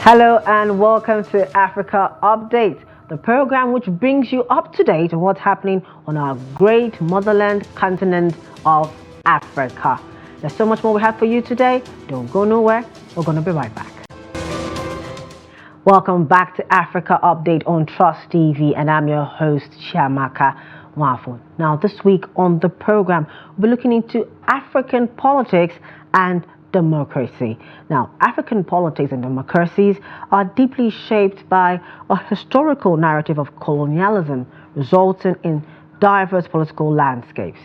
Hello and welcome to Africa Update, the program which brings you up to date on what's happening on our great motherland continent of Africa. There's so much more we have for you today. Don't go nowhere. We're going to be right back. Welcome back to Africa Update on Trust TV, and I'm your host, CHIAMAKA. Now, this week on the program, we'll be looking into African politics and democracy. Now, African politics and democracies are deeply shaped by a historical narrative of colonialism, resulting in diverse political landscapes.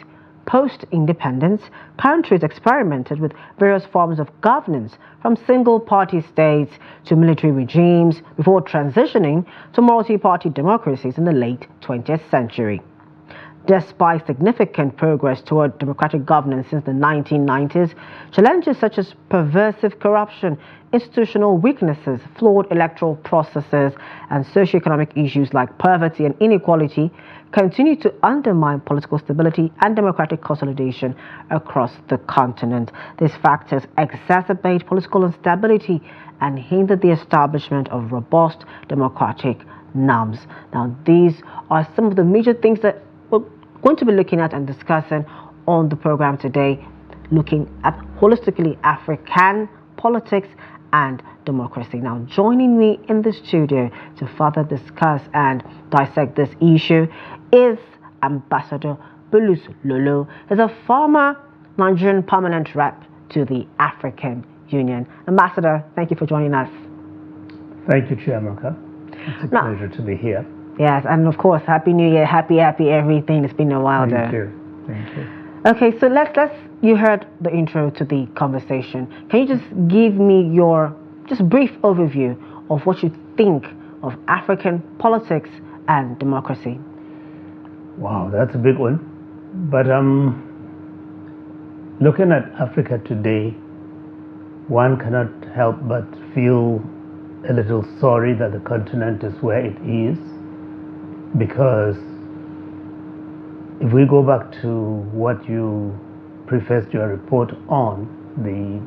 Post-independence, countries experimented with various forms of governance, from single-party states to military regimes, before transitioning to multi-party democracies in the late 20th century. Despite significant progress toward democratic governance since the 1990s, challenges such as pervasive corruption, institutional weaknesses, flawed electoral processes, and socioeconomic issues like poverty and inequality continue to undermine political stability and democratic consolidation across the continent. These factors exacerbate political instability and hinder the establishment of robust democratic norms. Now, these are some of the major things that we're going to be looking at and discussing on the program today, looking at holistically African politics and democracy. Now, joining me in the studio to further discuss and dissect this issue is Ambassador BULUS LOLO. He's a former Nigerian permanent rep to the African Union. Ambassador, thank you for joining us. Thank you, Chiamaka. It's a pleasure to be here. Yes, and of course, Happy New Year, happy everything. It's been a while there. Thank you. Okay, so let's you heard the intro to the conversation. Can you just give me your just brief overview of what you think of African politics and democracy? Wow, that's a big one. But looking at Africa today, one cannot help but feel a little sorry that the continent is where it is, because if we go back to what you prefaced your report on, the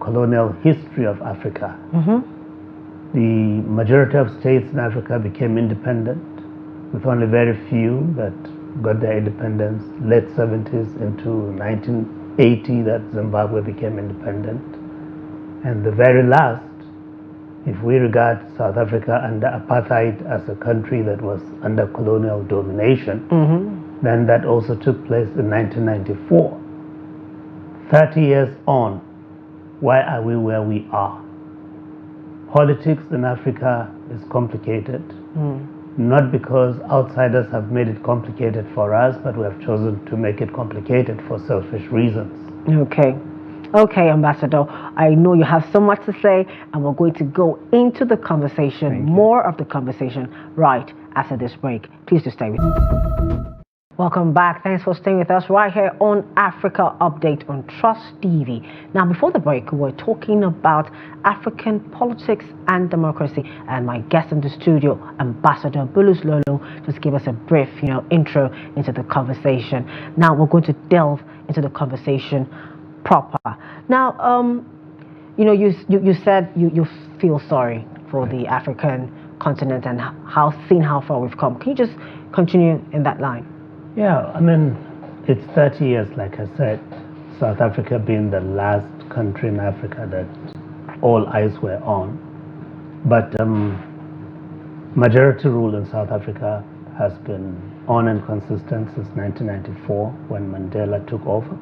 colonial history of Africa, the majority of states in Africa became independent, with only very few that got their independence late 70s into 1980 that Zimbabwe became independent. And the very last, if we regard South Africa under apartheid as a country that was under colonial domination, then that also took place in 1994. 30 years on, why are we where we are? Politics in Africa is complicated, not because outsiders have made it complicated for us, but we have chosen to make it complicated for selfish reasons. Okay, Ambassador, I know you have so much to say, and we're going to go into the conversation, more of the conversation, right after this break. Please do stay with me. Welcome back. Thanks for staying with us right here on Africa Update on Trust TV. Now, before the break, we were talking about African politics and democracy, and my guest in the studio, Ambassador BULUS LOLO, just gave us a brief, intro into the conversation. Now, we're going to delve into the conversation proper. Now, you said you feel sorry for the African continent and seeing how far we've come. Can you just continue in that line? Yeah, I mean, it's 30 years, like I said, South Africa being the last country in Africa that all eyes were on. But majority rule in South Africa has been on and consistent since 1994 when Mandela took over.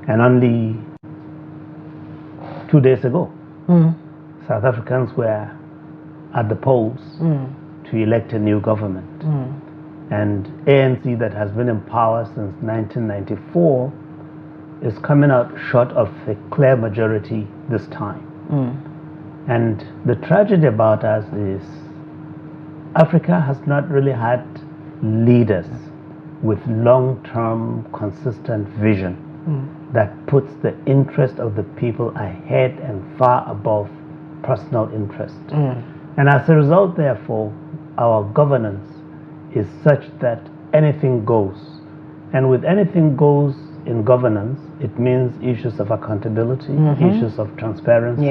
And only 2 days ago, South Africans were at the polls to elect a new government. And ANC, that has been in power since 1994, is coming out short of a clear majority this time. And the tragedy about us is Africa has not really had leaders with long-term, consistent vision that puts the interest of the people ahead and far above personal interest. And as a result, therefore, our governance is such that anything goes. And with anything goes in governance, it means issues of accountability, issues of transparency,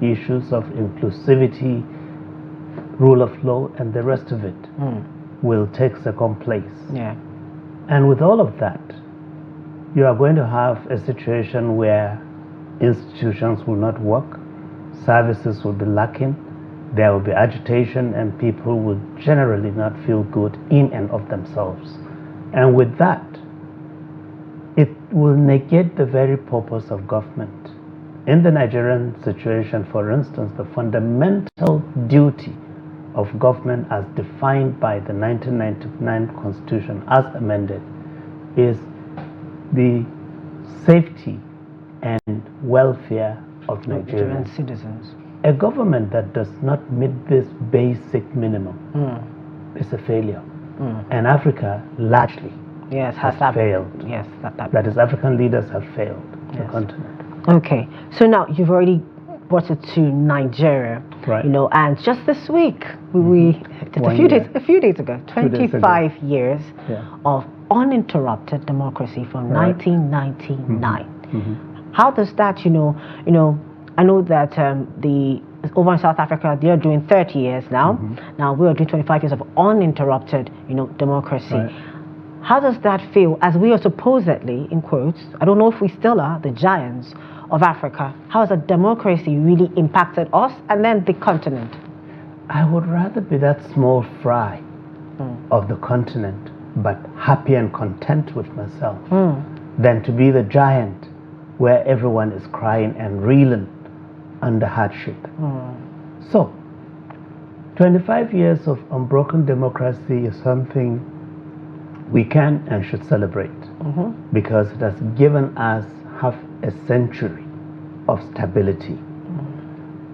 issues of inclusivity, rule of law, and the rest of it will take second place. Yeah. And with all of that, you are going to have a situation where institutions will not work, services will be lacking, there will be agitation, and people will generally not feel good in and of themselves. And with that, it will negate the very purpose of government. In the Nigerian situation, for instance, the fundamental duty of government as defined by the 1999 Constitution as amended is the safety and welfare of Nigerian citizens. A government that does not meet this basic minimum is a failure. And Africa largely has failed. Yes, that is, African leaders have failed the continent. Okay, so now you've already brought it to Nigeria, right? You know, and just this week a few days ago, 25 years of uninterrupted democracy from 1999. How does that, I know that over in South Africa they are doing 30 years now. Now we are doing 25 years of uninterrupted, democracy. Right. How does that feel as we are supposedly, in quotes, I don't know if we still are, the giants of Africa? How has a democracy really impacted us and then the continent? I would rather be that small fry of the continent, but happy and content with myself, than to be the giant where everyone is crying and reeling under hardship. So, 25 years of unbroken democracy is something we can and should celebrate, because it has given us half a century of stability.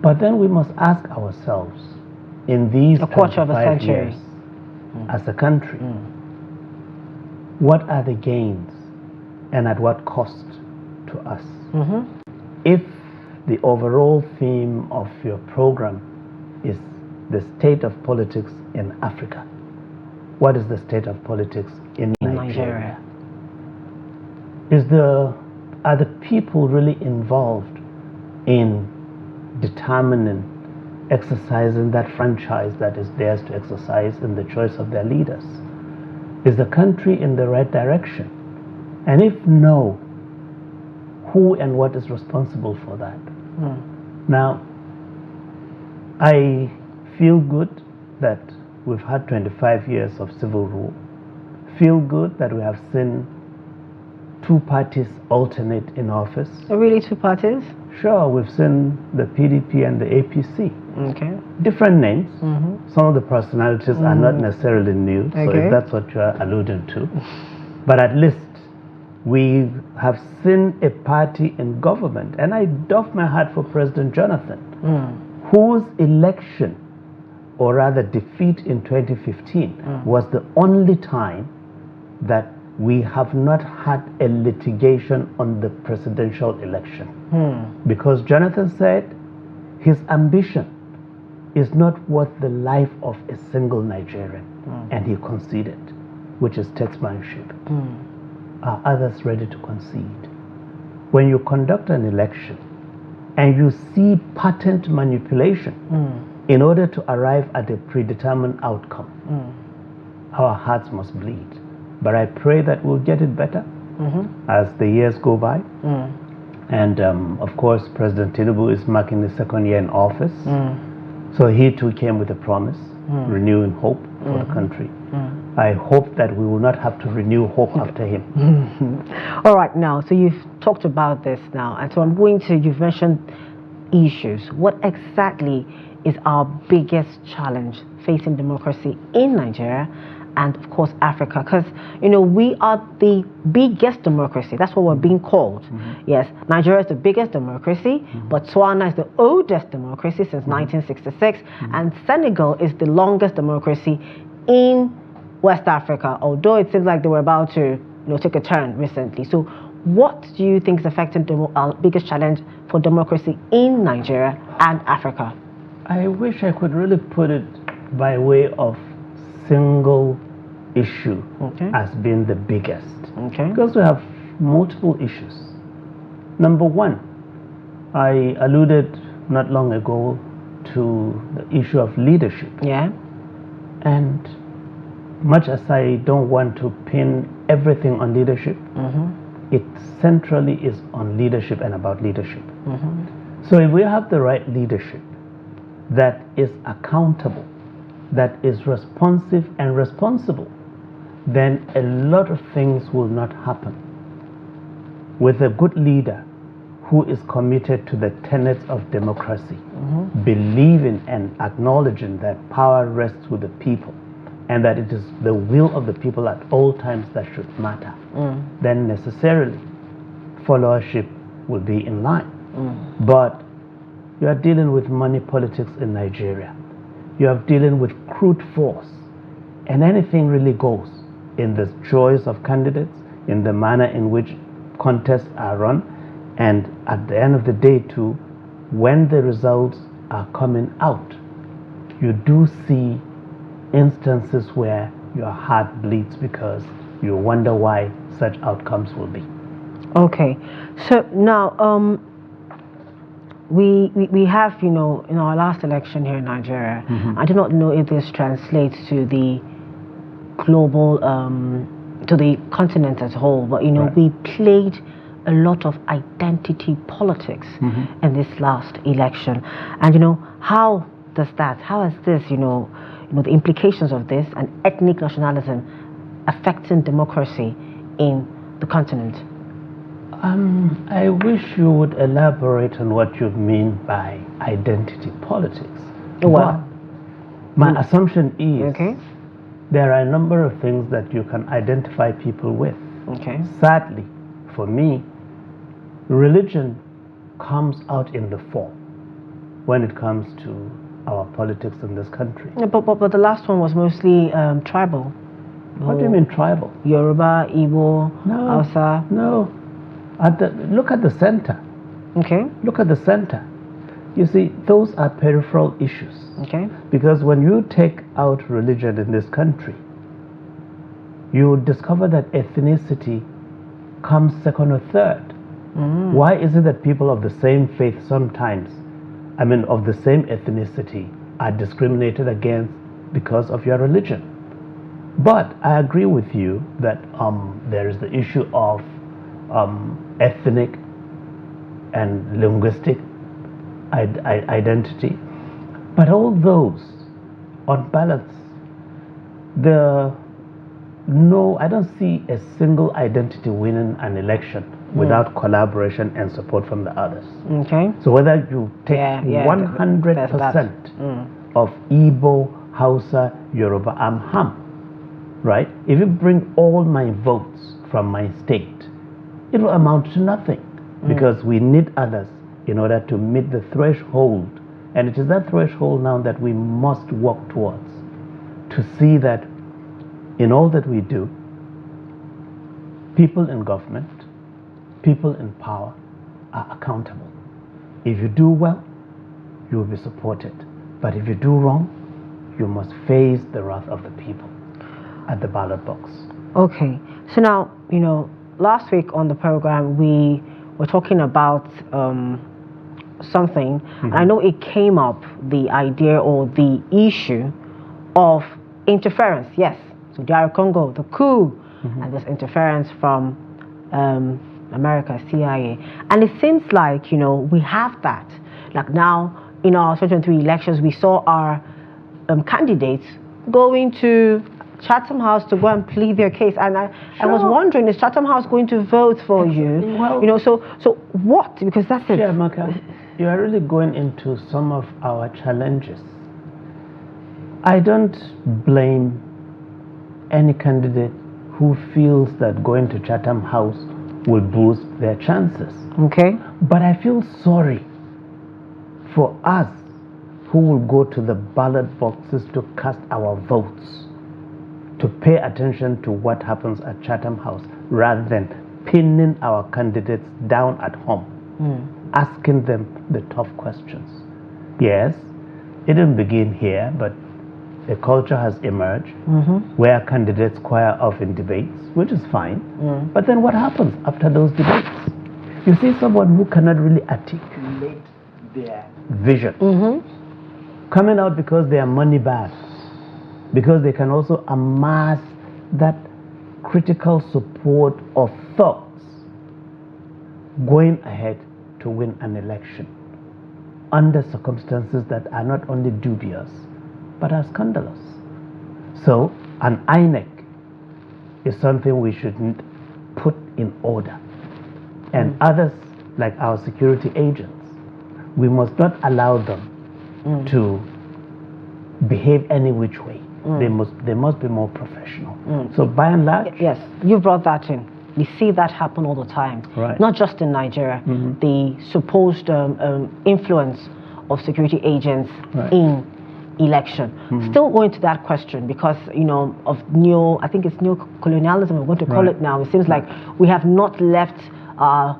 But then we must ask ourselves, in these a quarter of a century years, as a country, what are the gains and at what cost to us? If the overall theme of your program is the state of politics in Africa, what is the state of politics in Nigeria? Are the people really involved in determining, exercising that franchise that is theirs to exercise in the choice of their leaders? Is the country in the right direction? And if no, who and what is responsible for that? Now, I feel good that we've had 25 years of civil rule. Feel good that we have seen two parties alternate in office. Really, two parties? Sure, we've seen the PDP and the APC. Okay. Different names. Some of the personalities are not necessarily new, so if that's what you're alluding to. But at least we have seen a party in government, and I doff my hat for President Jonathan, whose election, or rather defeat in 2015, was the only time that we have not had a litigation on the presidential election. Because Jonathan said his ambition is not worth the life of a single Nigerian, and he conceded, which is statesmanship. Are others ready to concede? When you conduct an election and you see patent manipulation in order to arrive at a predetermined outcome, our hearts must bleed. But I pray that we'll get it better as the years go by. And of course, President Tinubu is marking his second year in office. So he too came with a promise, renewing hope for the country. I hope that we will not have to renew hope after him. All right, now, so you've talked about this now, and so you've mentioned issues. What exactly is our biggest challenge facing democracy in Nigeria and, of course, Africa? Because, we are the biggest democracy. That's what we're being called. Yes, Nigeria is the biggest democracy, Botswana is the oldest democracy since 1966, and Senegal is the longest democracy in West Africa, although it seems like they were about to take a turn recently. So what do you think is affecting our biggest challenge for democracy in Nigeria and Africa? I wish I could really put it by way of single issue as being the biggest. Because we have multiple issues. Number one, I alluded not long ago to the issue of leadership. Yeah. And much as I don't want to pin everything on leadership, it centrally is on leadership and about leadership. So if we have the right leadership that is accountable, that is responsive and responsible, then a lot of things will not happen. With a good leader who is committed to the tenets of democracy, believing and acknowledging that power rests with the people and that it is the will of the people at all times that should matter, then necessarily followership will be in line. But you are dealing with money politics in Nigeria. You are dealing with crude force, and anything really goes in the choice of candidates, in the manner in which contests are run, and at the end of the day too, when the results are coming out, you do see instances where your heart bleeds because you wonder why such outcomes will be. Okay, so now we have, in our last election here in Nigeria, I do not know if this translates to the global, to the continent as a whole, but we played a lot of identity politics in this last election, and how has this, the implications of this and ethnic nationalism affecting democracy in the continent? I wish you would elaborate on what you mean by identity politics. Well, but my assumption is there are a number of things that you can identify people with. Sadly, for me, religion comes out in the fore when it comes to our politics in this country. Yeah, but the last one was mostly tribal. What do you mean tribal? Yoruba, Igbo, Hausa. No. Look at the center. Look at the center. You see, those are peripheral issues. Because when you take out religion in this country, you discover that ethnicity comes second or third. Why is it that people of the same faith sometimes, of the same ethnicity, are discriminated against because of your religion? But I agree with you that there is the issue of ethnic and linguistic identity. But all those, on balance, I don't see a single identity winning an election without collaboration and support from the others. So whether you take 100% of Igbo, Hausa, Yoruba, I'm Ham, right? If you bring all my votes from my state, it will amount to nothing because we need others in order to meet the threshold. And it is that threshold now that we must work towards, to see that in all that we do, people in government, people in power are accountable. If you do well, you will be supported. But if you do wrong, you must face the wrath of the people at the ballot box. Okay. So now, last week on the program, we were talking about something. And I know it came up, the idea or the issue of interference. Yes. So DR Congo, the coup, and this interference from America, CIA. And it seems like, we have that. Like now, in our 2023 elections, we saw our candidates going to Chatham House to go and plead their case. And I was wondering, is Chatham House going to vote for you? Well, so what? Because that's it. CHIAMAKA, you are really going into some of our challenges. I don't blame any candidate who feels that going to Chatham House will boost their chances. But I feel sorry for us who will go to the ballot boxes to cast our votes, to pay attention to what happens at Chatham House rather than pinning our candidates down at home, asking them the tough questions. Yes, it didn't begin here, but a culture has emerged where candidates square off in debates, which is fine. But then what happens after those debates? You see someone who cannot really articulate their vision. Coming out because they are money bags, because they can also amass that critical support of thugs going ahead to win an election under circumstances that are not only dubious but are scandalous. So an INEC is something we shouldn't put in order. And others, like our security agents, we must not allow them to behave any which way. They must be more professional. So by and large... Yes, you brought that in. We see that happen all the time, right. Not just in Nigeria. The supposed influence of security agents in election. Still going to that question because, you know, of I think it's neo-colonialism, we're going to call it now. It seems like we have not left our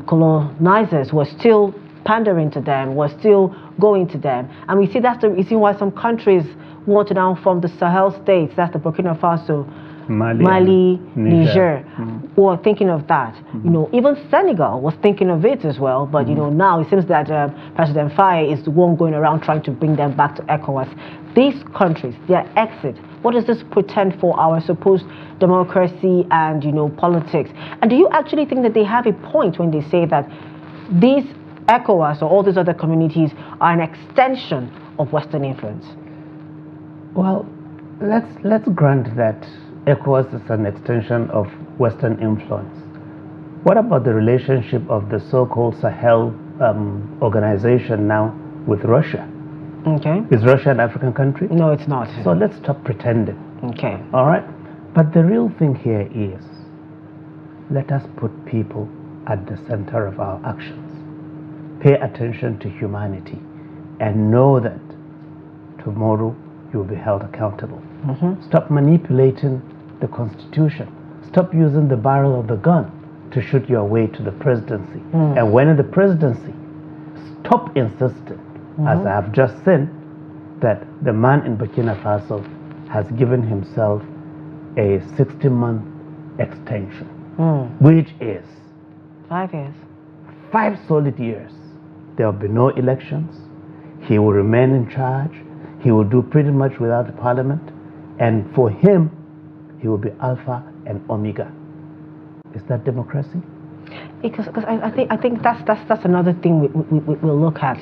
colonizers. We're still pandering to them. We're still going to them. And we see that's the reason why some countries want to now form the Sahel states. That's the Burkina Faso, Mali, Niger, were thinking of that. You know, even Senegal was thinking of it as well. But you know, now it seems that President Faye is the one going around trying to bring them back to ECOWAS. These countries, their exit, what does this portend for our supposed democracy and, you know, politics? And do you actually think that they have a point when they say that these ECOWAS or all these other communities are an extension of Western influence? Well, let's grant that ECOWAS is an extension of Western influence. What about the relationship of the so-called Sahel organization now with Russia? Okay. Is Russia an African country? No, it's not. So let's stop pretending. Okay. All right? But the real thing here is, let us put people at the center of our actions. Pay attention to humanity and know that tomorrow you'll be held accountable. Stop manipulating the Constitution. Stop using the barrel of the gun to shoot your way to the presidency. And when in the presidency, stop insisting, as I have just said, that the man in Burkina Faso has given himself a 60-month extension, which is 5 years. 5 solid years. There will be no elections. He will remain in charge. He will do pretty much without the parliament. And for him, he will be alpha and omega. Is that democracy? Because I think that's another thing we'll look at.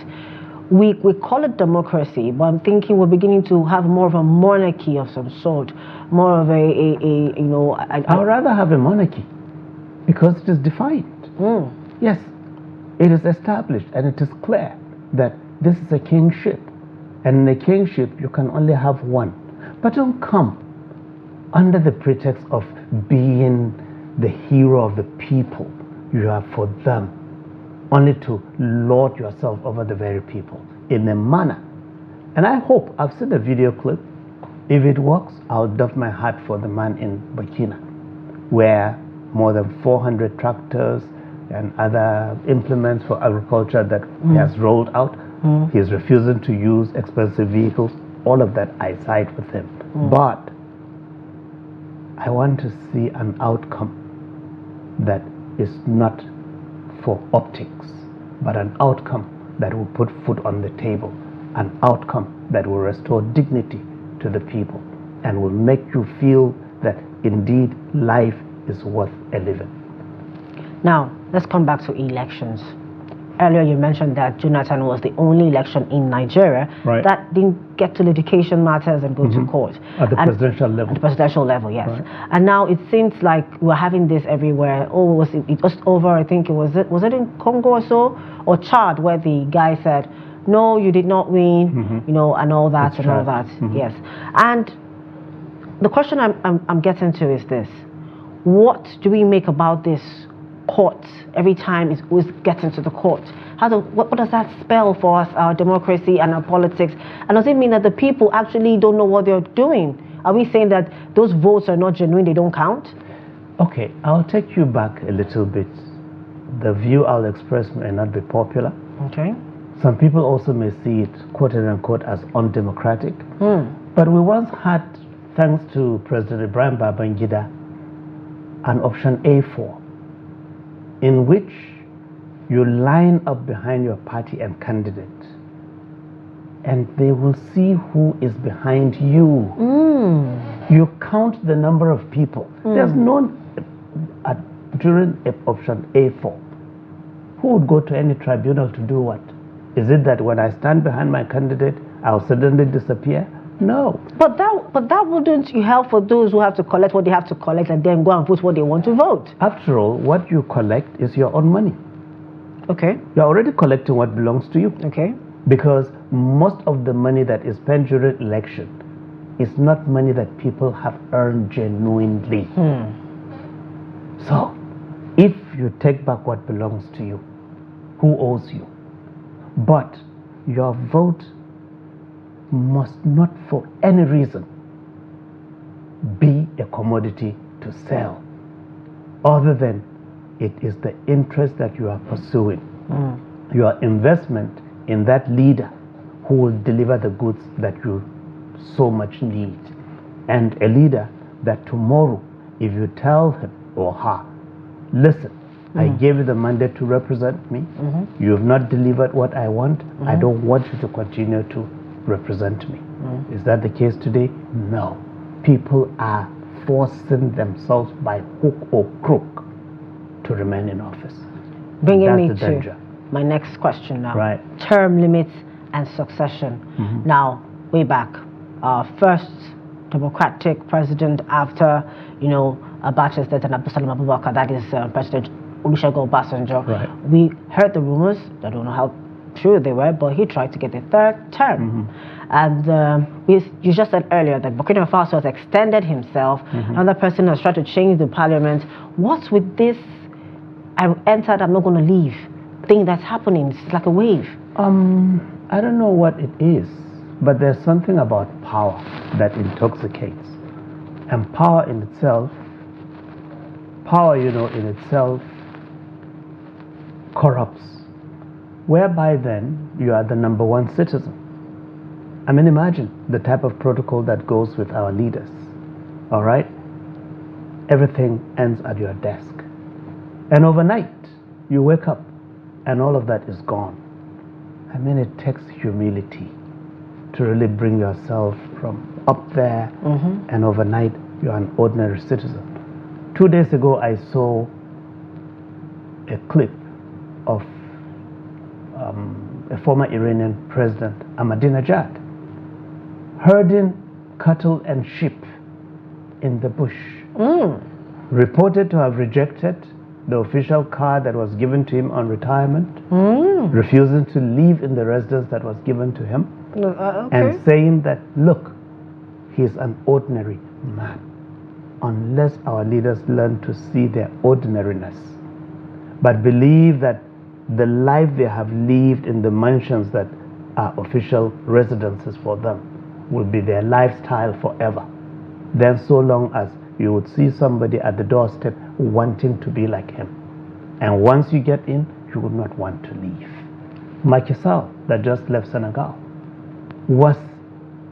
We call it democracy, but I'm thinking we're beginning to have more of a monarchy of some sort, more of a you know. I would rather have a monarchy because it is defined. Yes, it is established and it is clear that this is a kingship, and in a kingship you can only have one. But don't come under the pretext of being the hero of the people. You are for them, only to lord yourself over the very people in a manner. And I hope, I've seen a video clip, if it works, I'll doff my hat for the man in Burkina, where more than 400 tractors and other implements for agriculture that he has rolled out. He is refusing to use expensive vehicles. All of that I side with him. But I want to see an outcome that is not for optics, but an outcome that will put food on the table, an outcome that will restore dignity to the people and will make you feel that indeed life is worth a living. Now, let's come back to elections. Earlier you mentioned that Jonathan was the only election in Nigeria that didn't get to litigation matters and go to court. At the presidential level. At the presidential level, yes. Right. And now it seems like we're having this everywhere. Oh, was it just over? I think was it in Congo or so, or Chad, where the guy said, "No, you did not win," you know, and all that and all that. Yes. And the question I'm getting to is this: what do we make about this? Court every time it always gets into the court. What does that spell for us, our democracy and our politics? And does it mean that the people actually don't know what they're doing? Are we saying that those votes are not genuine, they don't count? Okay, I'll take you back a little bit. The view I'll express may not be popular. Okay. Some people also may see it, quote unquote, as undemocratic. But we once had, thanks to President Ibrahim Babangida, an option A4, in which You line up behind your party and candidate, and they will see who is behind you. You count the number of people. There's no, during option A4, who would go to any tribunal to do what? Is it that when I stand behind my candidate, I'll suddenly disappear? No. But that wouldn't help for those who have to collect what they have to collect and then go and vote what they want to vote. After all, what you collect is your own money. Okay. You're already collecting what belongs to you. Okay. Because most of the money that is spent during election is not money that people have earned genuinely. So, if you take back what belongs to you, who owes you? But your vote must not for any reason be a commodity to sell, other than it is the interest that you are pursuing, your investment in that leader who will deliver the goods that you so much need, and a leader that tomorrow, if you tell him or her, listen, I gave you the mandate to represent me, you have not delivered what I want, I don't want you to continue to represent me. Is that the case today? No. People are forcing themselves by hook or crook to remain in office. Bringing me to my next question now. Right. Term limits and succession. Now, way back, first Democratic president after, Abacha's death and Abdulsalam Abubakar, that is President Olusegun Obasanjo. Right. We heard the rumors, I don't know how true they were, but he tried to get a third term. And you just said earlier that Burkina Faso has extended himself. Another person has tried to change the parliament. What's with this, I entered, I'm not going to leave thing that's happening? It's like a wave. I don't know what it is, but there's something about power that intoxicates. And power in itself, corrupts. Whereby then you are the number one citizen. I mean, imagine the type of protocol that goes with our leaders. All right? Everything ends at your desk. And overnight, you wake up and all of that is gone. I mean, it takes humility to really bring yourself from up there and overnight you're an ordinary citizen. 2 days ago, I saw a clip of a former Iranian president, Ahmadinejad, herding cattle and sheep in the bush. Reported to have rejected the official car that was given to him on retirement, refusing to live in the residence that was given to him, and saying that, look, he's an ordinary man. Unless our leaders learn to see their ordinariness, but believe that the life they have lived in the mansions that are official residences for them will be their lifestyle forever, then so long as you would see somebody at the doorstep wanting to be like him, and once you get in, you would not want to leave. Macky Sall, that just left Senegal, was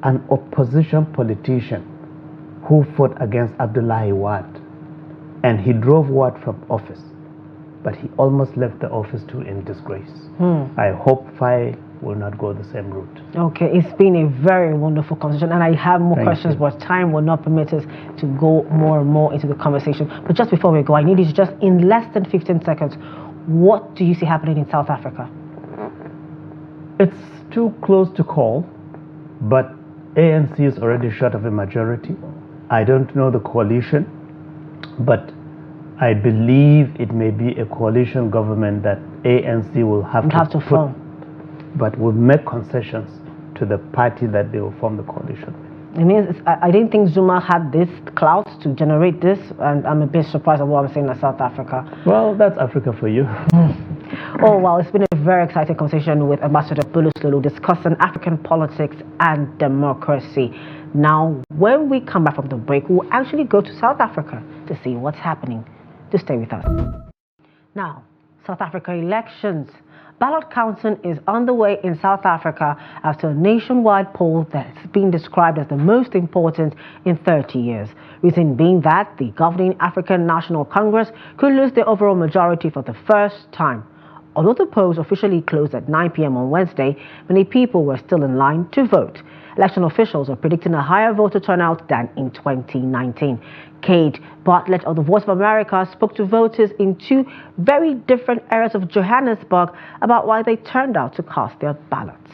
an opposition politician who fought against Abdoulaye Wade, and he drove Wade from office, but he almost left the office too in disgrace. I hope Faye will not go the same route. Okay, it's been a very wonderful conversation, and I have more questions, but time will not permit us to go more and more into the conversation. But just before we go, I need you to just, in less than 15 seconds, what do you see happening in South Africa? It's too close to call, but ANC is already short of a majority. I don't know the coalition, but I believe it may be a coalition government that ANC will have to form, but will make concessions to the party that they will form the coalition with. It means I didn't think Zuma had this clout to generate this, and I'm a bit surprised at what I'm saying in South Africa. Well, that's Africa for you. Oh, well, it's been a very exciting conversation with Ambassador BULUS Lulu discussing African politics and democracy. Now, when we come back from the break, we'll actually go to South Africa to see what's happening. Just stay with us. Now, South Africa elections. Ballot counting is underway in South Africa after a nationwide poll that's been described as the most important in 30 years. Reason being that the governing African National Congress could lose the overall majority for the first time. although the polls officially closed at 9 p.m. on Wednesday, many people were still in line to vote. Election officials are predicting a higher voter turnout than in 2019. Kate Bartlett of the Voice of America spoke to voters in two very different areas of Johannesburg about why they turned out to cast their ballots.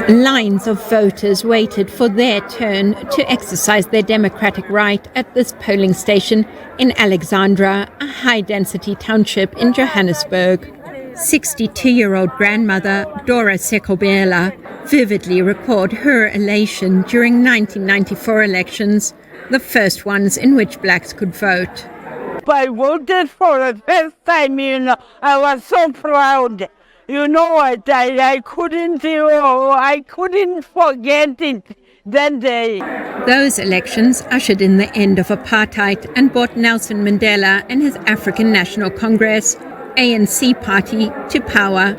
Lines of voters waited for their turn to exercise their democratic right at this polling station in Alexandra, a high-density township in Johannesburg. 62-year-old grandmother Dora Sekobela vividly recalled her elation during 1994 elections, the first ones in which blacks could vote. I voted for the first time, I was so proud. You know what, I couldn't forget it that day. Those elections ushered in the end of apartheid and brought Nelson Mandela and his African National Congress, ANC party, to power.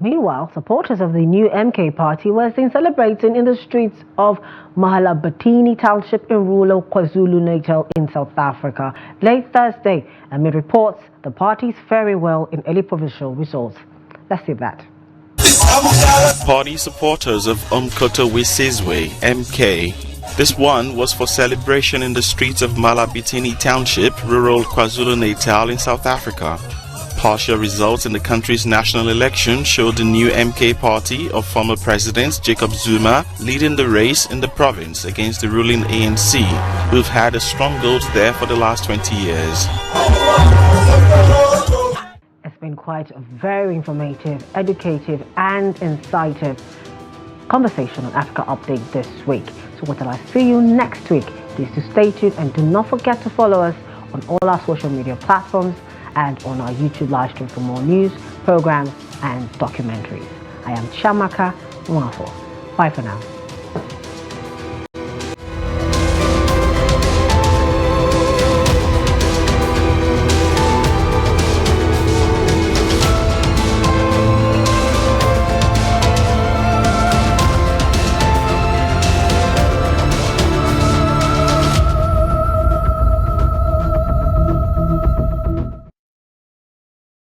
Meanwhile, supporters of the new MK party were seen celebrating in the streets of Mahalabatini Township in rural KwaZulu-Natal in South Africa late Thursday, amid reports the party is faring well in early provincial results. Let's see that. Party supporters of Umkhonto weSizwe, MK. This one was for celebration in the streets of Malabitini Township, rural KwaZulu-Natal in South Africa. Partial results in the country's national election showed the new MK party of former President Jacob Zuma leading the race in the province against the ruling ANC, who've had a stronghold there for the last 20 years. It's been quite a very informative, educative and incisive conversation on Africa Update this week. So until I see you next week, please do stay tuned and do not forget to follow us on all our social media platforms and on our YouTube live stream for more news, programs and documentaries. I am CHIAMAKA. Bye for now.